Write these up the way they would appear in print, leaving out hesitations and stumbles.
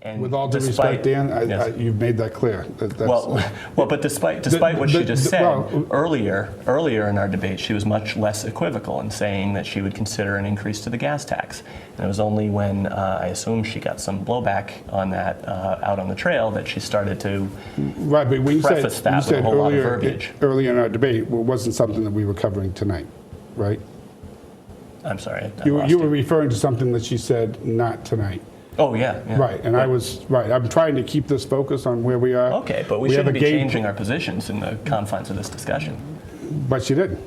And with all due respect, Dan, you've made that clear. But despite what she just said earlier in our debate, she was much less equivocal in saying that she would consider an increase to the gas tax. And it was only when I assume she got some blowback on that out on the trail that she started to preface that with a whole lot of verbiage. Earlier in our debate, it wasn't something that we were covering tonight, right? I'm sorry. You were referring to something that she said not tonight. Oh, yeah. Right, and I was right. I'm trying to keep this focus on where we are. Okay, but we shouldn't be changing our positions in the confines of this discussion. But she didn't.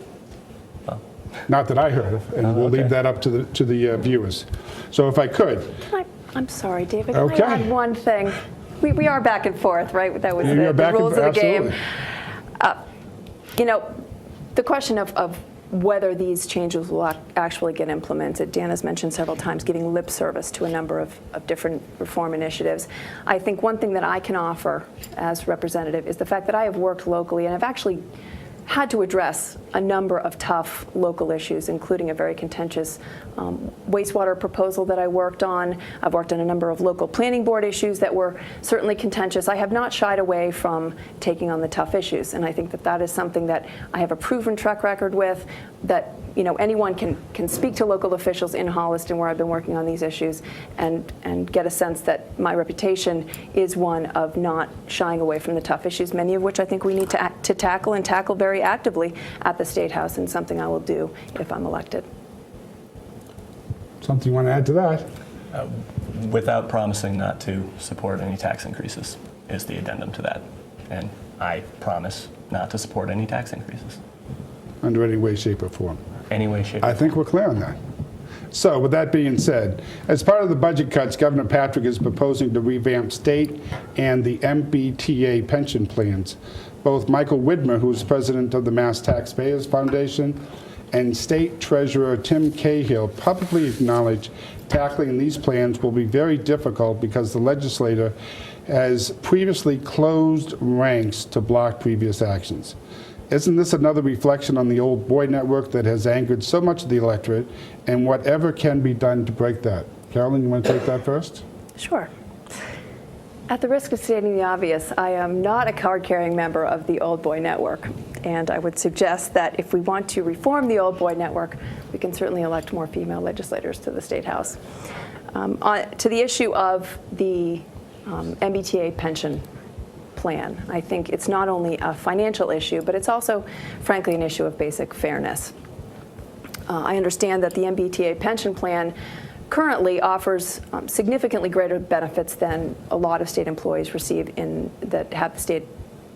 Well. Not that I heard of, and we'll leave that up to the viewers. So if I could. I'm sorry, David. Okay. Can I add one thing? We are back and forth, right? That was the rules of the game. You know, the question of whether these changes will actually get implemented. Dan has mentioned several times giving lip service to a number of different reform initiatives. I think one thing that I can offer as representative is the fact that I have worked locally and have actually had to address a number of tough local issues, including a very contentious wastewater proposal that I worked on. I've worked on a number of local planning board issues that were certainly contentious. I have not shied away from taking on the tough issues, and I think that that is something that I have a proven track record with, that anyone can speak to local officials in Holliston where I've been working on these issues and get a sense that my reputation is one of not shying away from the tough issues, many of which I think we need to tackle and tackle very actively at the State House, and something I will do if I'm elected. Something you want to add to that? Without promising not to support any tax increases is the addendum to that. And I promise not to support any tax increases. Under any way, shape, or form. Any way, shape, or form. I think we're clear on that. So with that being said, as part of the budget cuts, Governor Patrick is proposing to revamp state and the MBTA pension plans. Both Michael Widmer, who is president of the Mass Taxpayers Foundation, and State Treasurer Tim Cahill publicly acknowledge tackling these plans will be very difficult because the legislature has previously closed ranks to block previous actions. Isn't this another reflection on the old boy network that has angered so much of the electorate, and whatever can be done to break that? Carolyn, you want to take that first? Sure. At the risk of stating the obvious, I am not a card-carrying member of the old boy network, and I would suggest that if we want to reform the old boy network, we can certainly elect more female legislators to the State House. To the issue of the MBTA pension plan, I think it's not only a financial issue, but it's also, frankly, an issue of basic fairness. I understand that the MBTA pension plan currently offers significantly greater benefits than a lot of state employees receive that have the state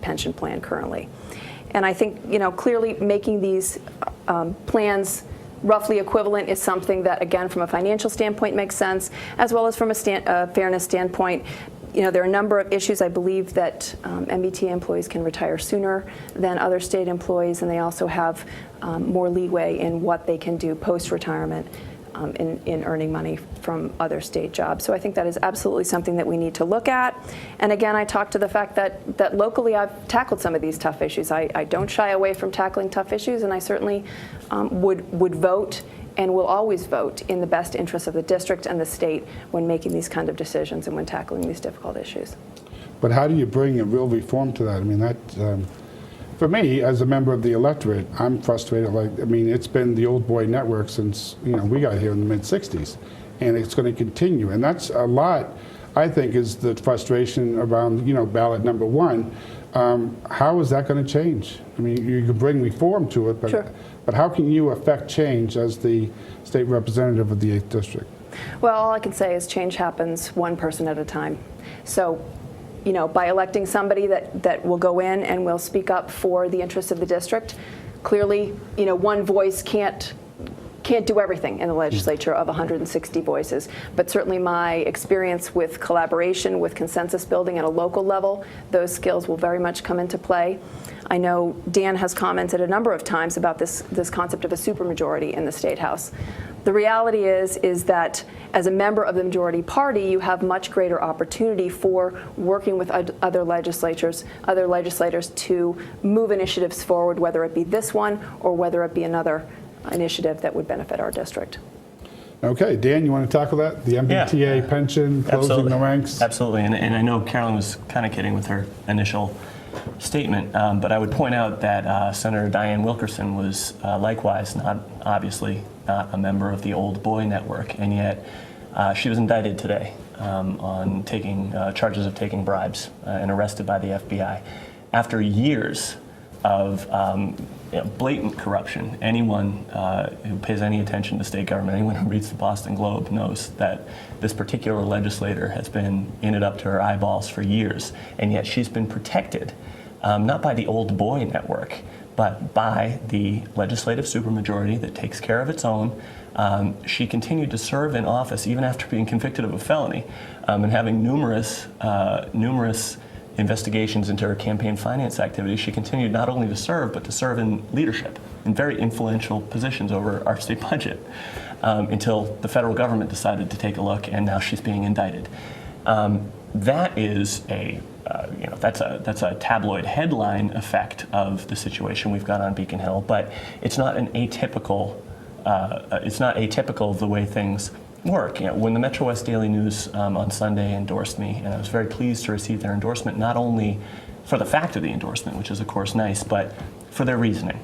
pension plan currently. And I think, clearly making these plans roughly equivalent is something that, again, from a financial standpoint makes sense, as well as from a fairness standpoint. There are a number of issues. I believe that MBTA employees can retire sooner than other state employees, and they also have more leeway in what they can do post-retirement in earning money from other state jobs. So I think that is absolutely something that we need to look at. And again, I talked to the fact that locally I've tackled some of these tough issues. I don't shy away from tackling tough issues, and I certainly would vote and will always vote in the best interest of the district and the state when making these kind of decisions and when tackling these difficult issues. But how do you bring a real reform to that? I mean, that for me, as a member of the electorate, I'm frustrated. It's been the old boy network since we got here in the mid-'60s, and it's going to continue. And that's a lot, I think, is the frustration around ballot number one. How is that going to change? I mean, you can bring reform to it, but sure. But how can you affect change as the state representative of the 8th District? Well, all I can say is change happens one person at a time. So, by electing somebody that will go in and will speak up for the interests of the district, clearly, one voice can't do everything in the legislature of 160 voices. But certainly my experience with collaboration, with consensus building at a local level, those skills will very much come into play. I know Dan has commented a number of times about this concept of a supermajority in the State House. The reality is that as a member of the majority party, you have much greater opportunity for working with other legislators to move initiatives forward, whether it be this one or whether it be another initiative that would benefit our district. Okay, Dan, you want to tackle that? The MBTA pension, closing the ranks? Absolutely, and I know Carolyn was kind of kidding with her initial statement, but I would point out that Senator Diane Wilkerson was likewise obviously not a member of the Old Boy Network, and yet she was indicted today on taking charges of taking bribes and arrested by the FBI. After years of blatant corruption, anyone who pays any attention to state government, anyone who reads the Boston Globe knows that this particular legislator has been in it up to her eyeballs for years, and yet she's been protected, not by the Old Boy Network, but by the legislative supermajority that takes care of its own. She continued to serve in office even after being convicted of a felony and having numerous investigations into her campaign finance activities. She continued not only to serve, but to serve in leadership, in very influential positions over our state budget, until the federal government decided to take a look, and now she's being indicted. That is that's a tabloid headline effect of the situation we've got on Beacon Hill, but it's not an atypical. It's not atypical of the way things work. When the Metro West Daily News on Sunday endorsed me, and I was very pleased to receive their endorsement, not only for the fact of the endorsement, which is of course nice, but for their reasoning,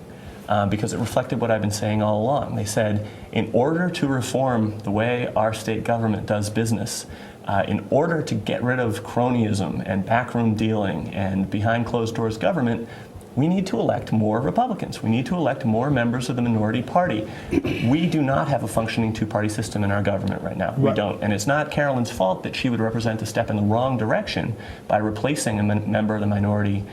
because it reflected what I've been saying all along. They said, in order to reform the way our state government does business, in order to get rid of cronyism and backroom dealing and behind closed doors government, we need to elect more Republicans. We need to elect more members of the minority party. We do not have a functioning two-party system in our government right now. We don't. And it's not Carolyn's fault that she would represent a step in the wrong direction by replacing a member of the minority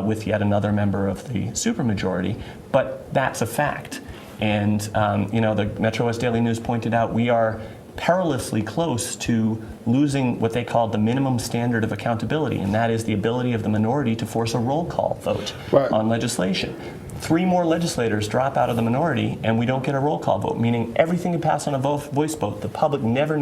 with yet another member of the supermajority. But that's a fact. And the Metro West Daily News pointed out we are perilously close to losing what they called the minimum standard of accountability, and that is the ability of the minority to force a roll call vote on legislation. 3 more legislators drop out of the minority and we don't get a roll call vote, meaning everything can pass on a voice vote. The public never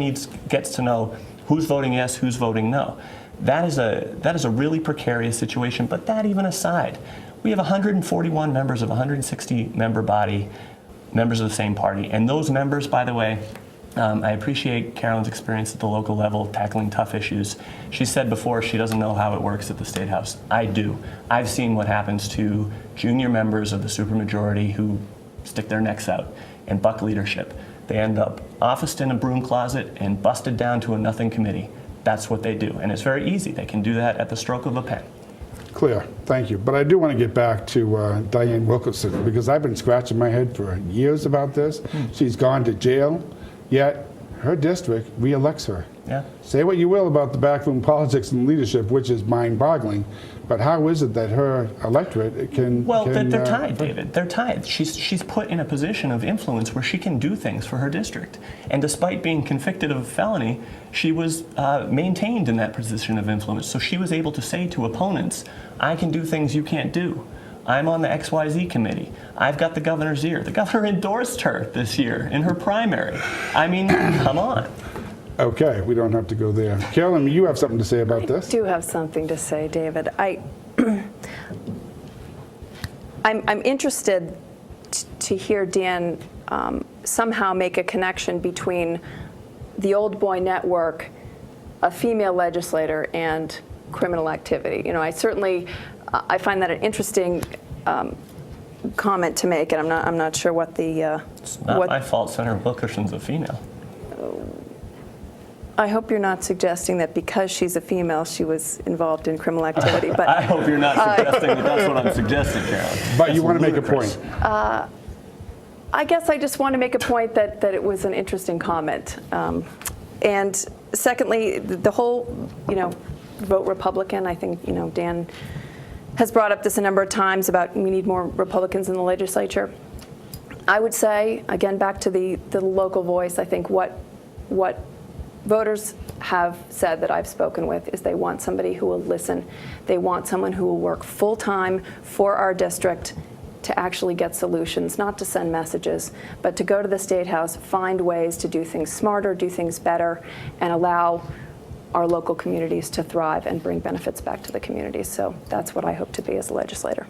gets to know who's voting yes, who's voting no. That is a really precarious situation, but that even aside, we have 141 members of a 160-member body, members of the same party, and those members, by the way, I appreciate Carolyn's experience at the local level tackling tough issues. She said before she doesn't know how it works at the State House. I do. I've seen what happens to junior members of the supermajority who stick their necks out and buck leadership. They end up officed in a broom closet and busted down to a nothing committee. That's what they do. And it's very easy. They can do that at the stroke of a pen. Clear. Thank you. But I do want to get back to Diane Wilkerson, because I've been scratching my head for years about this. She's gone to jail. Yet, her district re-elects her. Yeah. Say what you will about the backroom politics and leadership, which is mind-boggling, but how is it that her electorate can... Well, they're tied, David. They're tied. She's put in a position of influence where she can do things for her district. And despite being convicted of a felony, she was maintained in that position of influence. So she was able to say to opponents, I can do things you can't do. I'm on the XYZ committee. I've got the governor's ear. The governor endorsed her this year in her primary. I mean, come on. Okay, we don't have to go there. Carolyn, you have something to say about this? I do have something to say, David. I'm interested to hear Dan somehow make a connection between the Old Boy Network, a female legislator, and criminal activity. I find that an interesting comment to make, and I'm not sure what the. It's not my fault. Senator Wilkerson's a female. I hope you're not suggesting that because she's a female, she was involved in criminal activity. But I hope you're not suggesting that that's what I'm suggesting, Carolyn. But you want to make a point. I guess I just want to make a point that it was an interesting comment. And secondly, the whole, vote Republican. I think, Dan has brought up this a number of times about we need more Republicans in the legislature. I would say, again, back to the local voice, I think what voters have said that I've spoken with is they want somebody who will listen. They want someone who will work full-time for our district to actually get solutions, not to send messages, but to go to the State House, find ways to do things smarter, do things better, and allow our local communities to thrive and bring benefits back to the communities. So that's what I hope to be as a legislator.